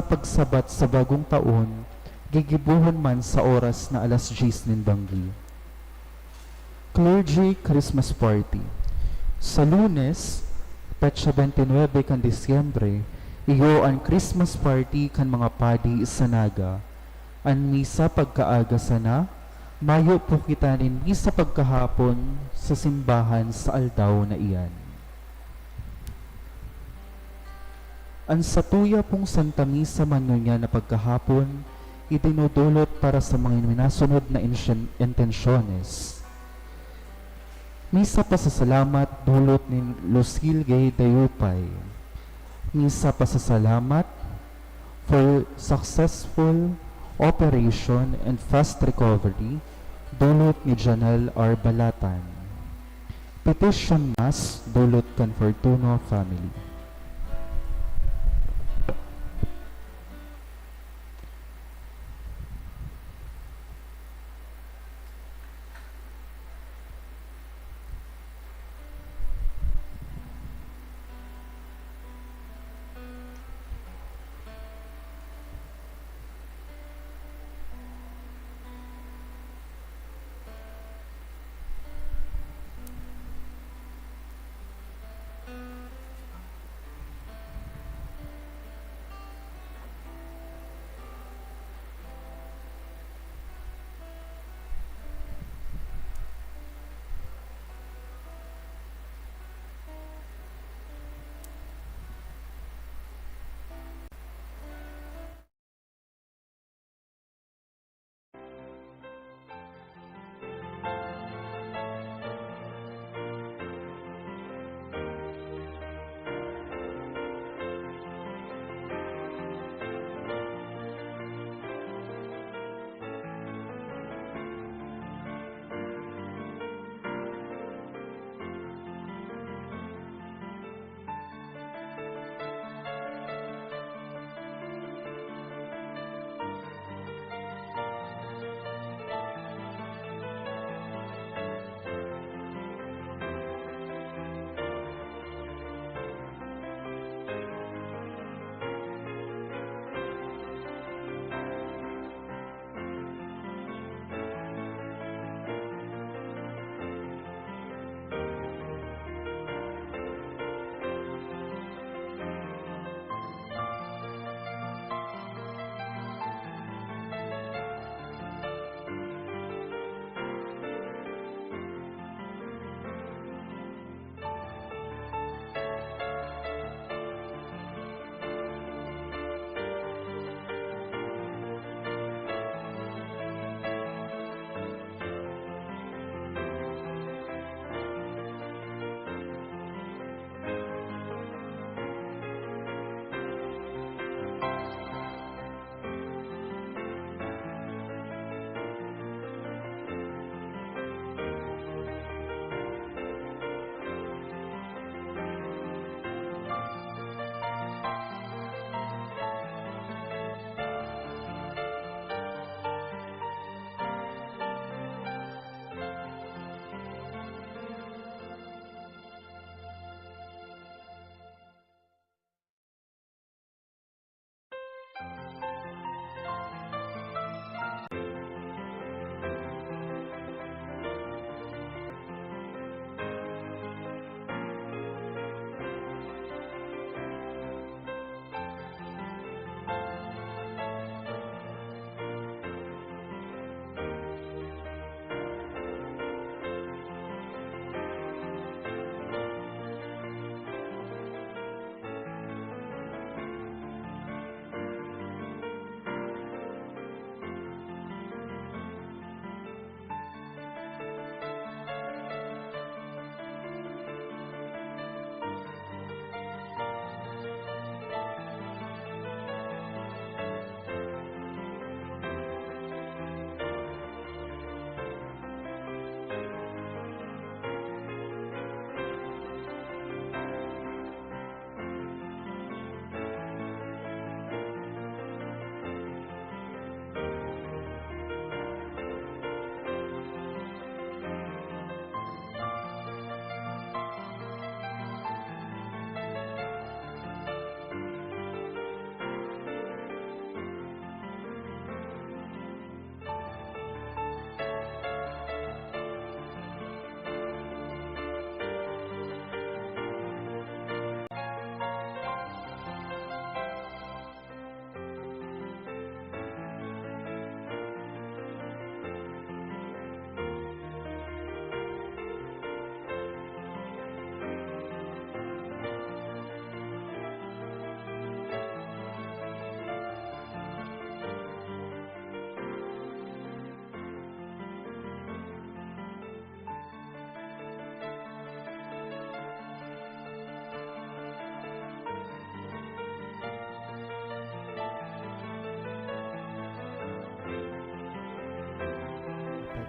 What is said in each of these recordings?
pagsabat sa bagong taon, gigibuhon man sa oras na alas 10 nin banggi. Clergy Christmas Party. Sa Lunes, petsa 29 kan Disyembre, iyo ang Christmas party kan mga padi sa Naga. Ang misa pagkaaga sana, mayo po kita nin misa pagkahapon sa simbahan sa aldaw na iyan. Ang satuya pong Santa Misa Manunya na pagkahapon, itinudulot para sa mga minasunod na intensyones. Misa pasasalamat dulot ni Lucille Gay Dayupay. Misa pasasalamat for successful operation and fast recovery dulot ni Janelle R. Balatan. Petition Mass dulot kan Fortuno family.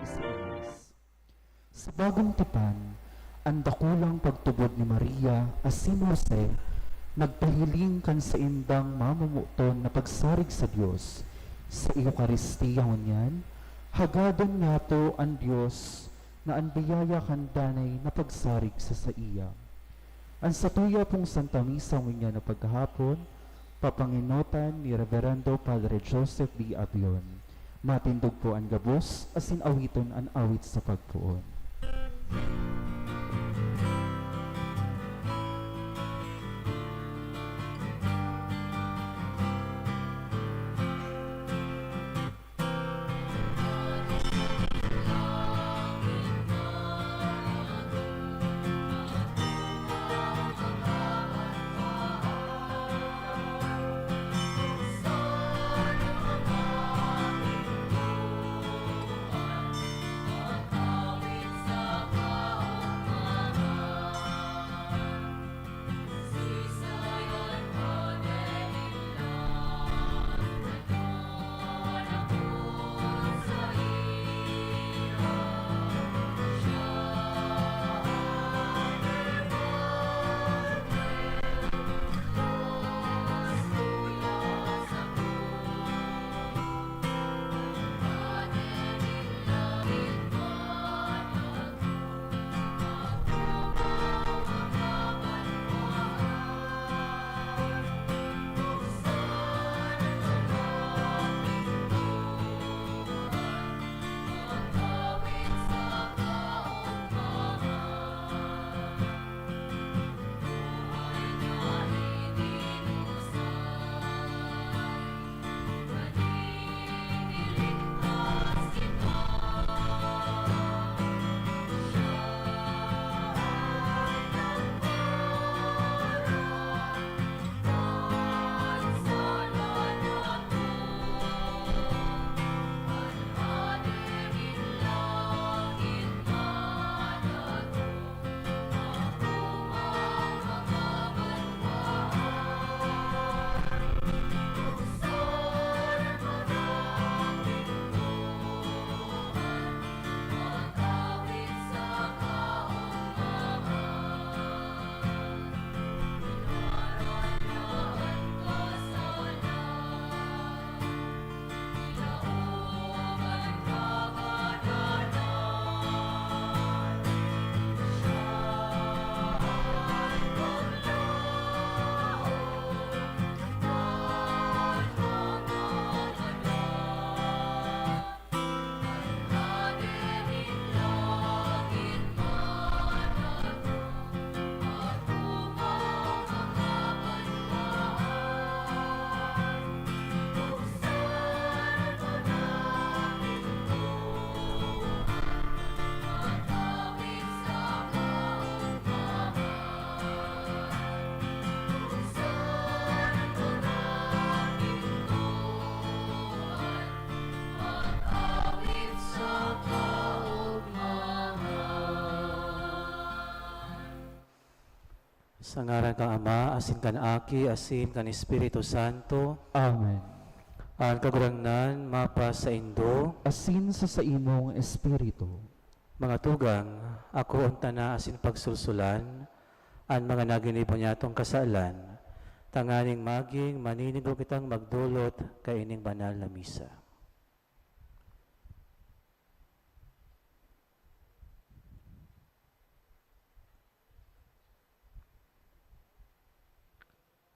Isaías. Sa bagong tipan, ang dakulang pagtubod ni Maria asin Jose, nagpahiling kan sa indang mamumuton na pagsarig sa Dios. Sa Eucharistia ngunyan, hagadon nato ang Dios na ang biyaya kan danay na pagsarig sa iya. Ang satuya pong Santa Misa ngunyan na pagkahapon, papanginotan ni Reverendo Padre Joseph B. Abion. Matindog po ang gabos, asin awiton ang awit sa pagpuon. Sa ngaran kang Ama, asin kan Aki, asin kan Espiritu Santo, Amen. ang kagurangnan, mapa sa Indo, Asin sa imong espiritu. mga tugang, ako unta na asin pagsulsulan, ang mga naginibo niya itong kasalan, tanganing maging maninigo kitang magdulot kaining banal na misa.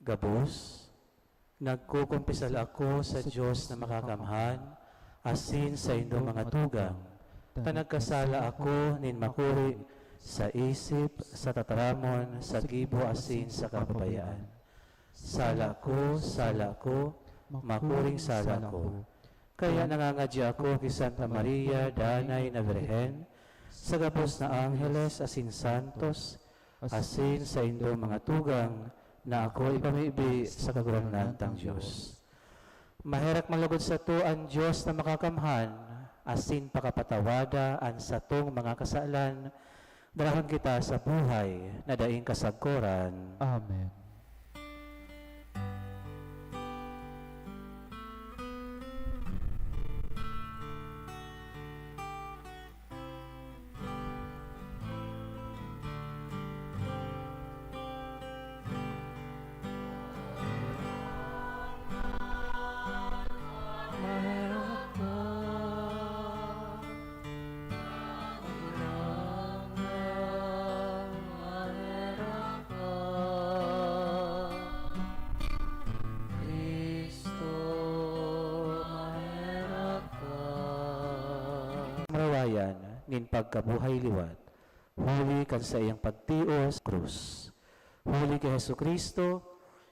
Gabos, nagkukumpisal ako sa Diyos na makakamhan, asin sa inyong mga tugang, tanagkasala ako nin makuri sa isip, sa tataramon, sa gibo asin sa kapabayaan. Sala ko, makuring sala ko. Kaya nangangadya ako kay Santa Maria, Danay na Birhen, sa gabos na Angeles asin Santos, asin sa inyong mga tugang, na ako ipamibi sa kagurangnan tang Diyos. Mahirak malugod sa to ang Diyos na makakamhan, asin pakapatawada ang satong mga kasalan, darahon kita sa buhay na daing kasagkoran. Amen. kamarawayan nin pagkabuhay liwat. Huli kan sa iyang pagtios krus. Huli kay Hesu Kristo,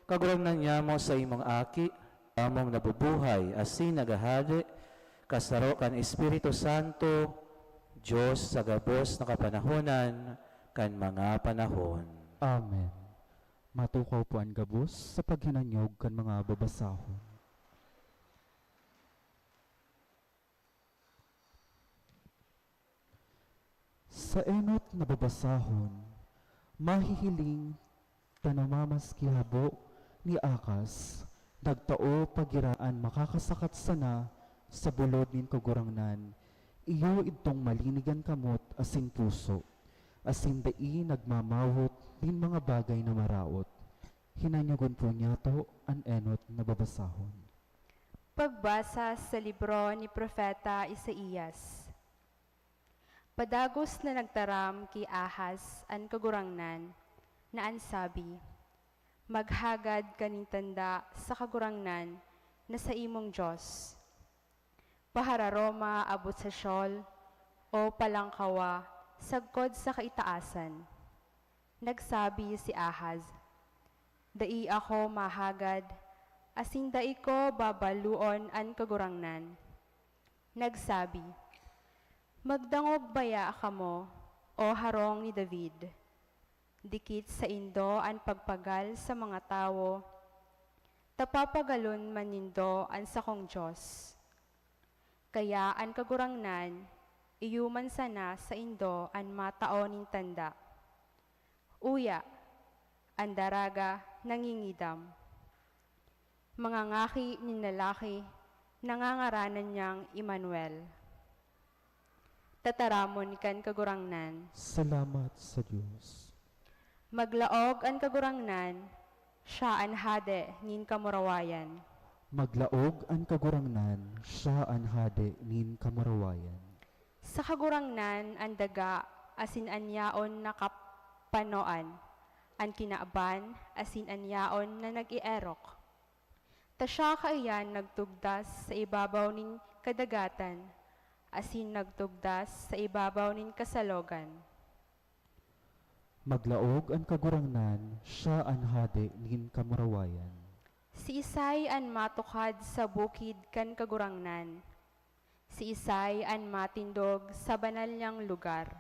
kagurangnan niya mo sa imong aki, among nabubuhay asin nagahali, kasaro kan Espiritu Santo, Diyos sa gabos na kapanahonan, kan mga panahon. Amen. Matukaw po ang gabos sa paghinanyog kan mga babasahon. Sa enot na babasahon, mahihiling tanamamaskihabo ni Akas, nagtao pagiraan makakasakat sana sa bulod nin kagurangnan, iyo itong malinigan kamot asin puso, asin dai nagmamawot din mga bagay na maraot. Hinanyagon po niya to ang enot na babasahon. Pagbasa sa libro ni Propeta Isaías. Padagos na nagtaram ki Ahaz an kagurangnan, na ansabi, maghagad kaning tanda sa kagurangnan na sa imong Diyos. Pahararoma abot sa syol, o palangkawa, sagkod sa kaitaasan. Nagsabi si Ahaz, dai ako mahagad, asin dai ko babaluon an kagurangnan. Nagsabi, magdangog baya kamo, o harong ni David. Dikit sa indo an pagpagal sa mga tao, tapapagalon man nindo an sakong Diyos. Kaya an kagurangnan, iyuman sana sa indo an matao ning tanda. Uya, an daraga nangingidam. Mga ngaki nin lalaki, nangangaranan niyang Emmanuel. Tataramon kan kagurangnan. Salamat sa Diyos. Maglaog an kagurangnan, siya an hade nin kamurawayan. Maglaog ang kagurangnan, siya ang hade nin kamarawayan. Sa kagurangnan an daga, asin an yaon na kapanoan, an kinaaban, asin an yaon na nag-ierok. Ta siya kaiyan nagtugdas sa ibabaw nin kadagatan, asin nagtugdas sa ibabaw nin kasalogan. Maglaog ang kagurangnan, siya ang hade nin kamarawayan. Si Isay an matukad sa bukid kan kagurangnan. Si Isay an matindog sa banal niyang lugar.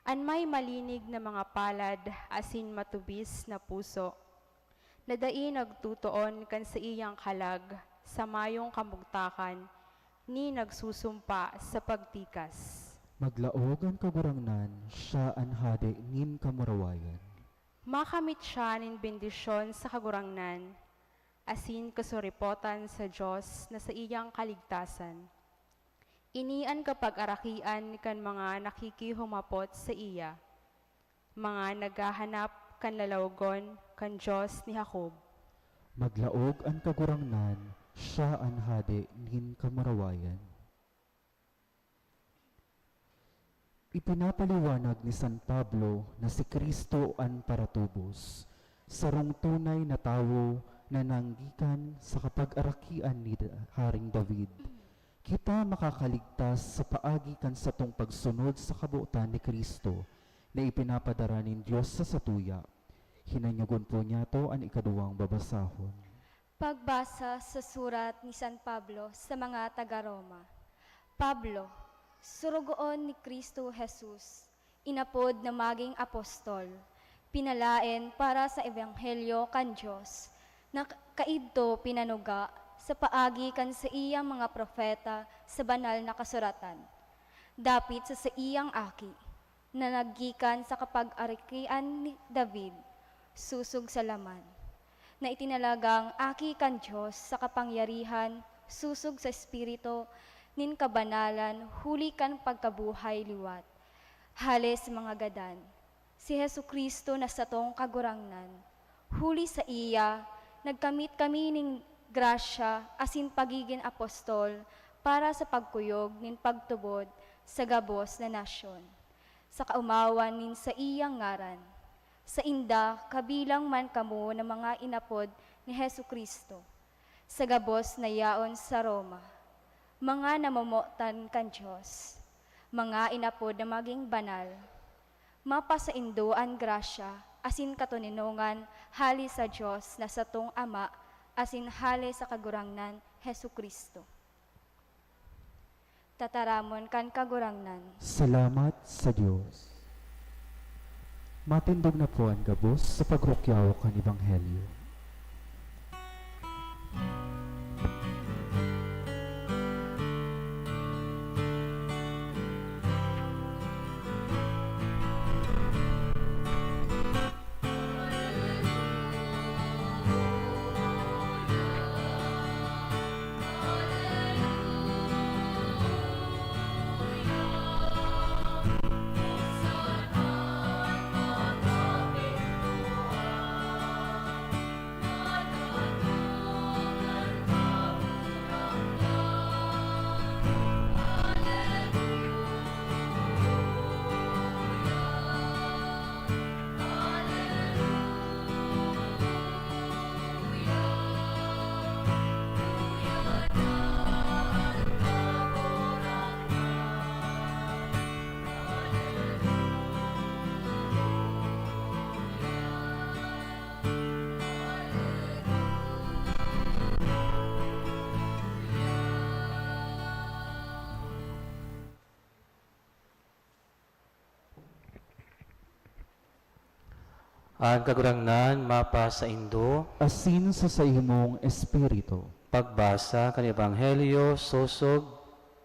An may malinig na mga palad asin matubis na puso. Nadai nagtutuon kan sa iyang kalag sa mayong kamugtakan ni nagsusumpa sa pagtikas. Maglaog ang kagurangnan, siya ang hade nin kamarawayan. Makamit siya nin bendisyon sa kagurangnan, asin kasuripotan sa Diyos na sa iyang kaligtasan. Inian kapag arakian kan mga nakikihumapot sa iya, mga naghahanap kan lalawgon kan Diyos ni Jacob. Maglaog ang kagurangnan, siya ang hade nin kamarawayan. Ipinapaliwanag ni San Pablo na si Kristo ang paratubos, sarong tunay na tao na nanggikan sa kapag-arakian ni Haring David. Kita makakaligtas sa paagi kan sa tong pagsunod sa kabuutan ni Kristo na ipinapadara nin Diyos sa satuya. Hinanyagon po niya to ang ikaduwang babasahon. Pagbasa sa surat ni San Pablo sa mga taga-Roma. Pablo, surugoon ni Kristo Jesus, inapod na maging apostol, pinalain para sa ebanghelyo kan Diyos, na kaidto pinanuga sa paagi kan sa iyang mga propeta sa banal na kasuratan. Dapit sa iyang aki, na naggikan sa kapag-arikian ni David, susug sa laman, na itinalagang aki kan Diyos sa kapangyarihan, susug sa Espiritu, nin kabanalan, huli kan pagkabuhay liwat. Halis mga gadan, si Hesu Kristo na sa tong kagurangnan, huli sa iya, nagkamit kami ning grasya asin pagiging apostol para sa pagkuyog nin pagtubod sa gabos na nasyon. Sa kaumawan nin sa iyang ngaran, sa inda kabilang man kamo na mga inapod ni Hesu Kristo, sa gabos na yaon sa Roma, mga namamotan kan Diyos, mga inapod na maging banal. Mapasaindo ang grasya, asin katuninungan, hali sa Diyos na satong Ama, asin hali sa kagurangnan, Hesu Kristo. Tataramon kan kagurangnan. Salamat sa Diyos. Matindog na po ang gabos sa pagrukyaw kan Ebanghelyo. Ang kagurangnan mapa sa Indo, Asin sa imong espiritu, pagbasa kan Ebanghelyo sosog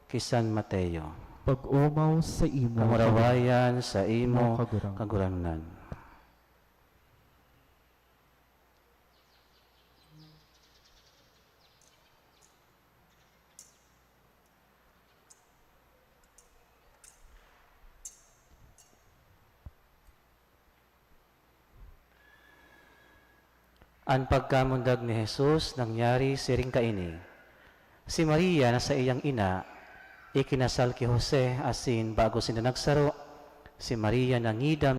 kisan Mateo. pag-umaw sa imo Kamurawayan sa imo kagurang. kagurangnan. Ang pagkamundag ni Jesus nangyari siring kaini. Si Maria na sa iyang ina, ikinasal ki Jose asin bago sila nagsaro, si Maria nangidam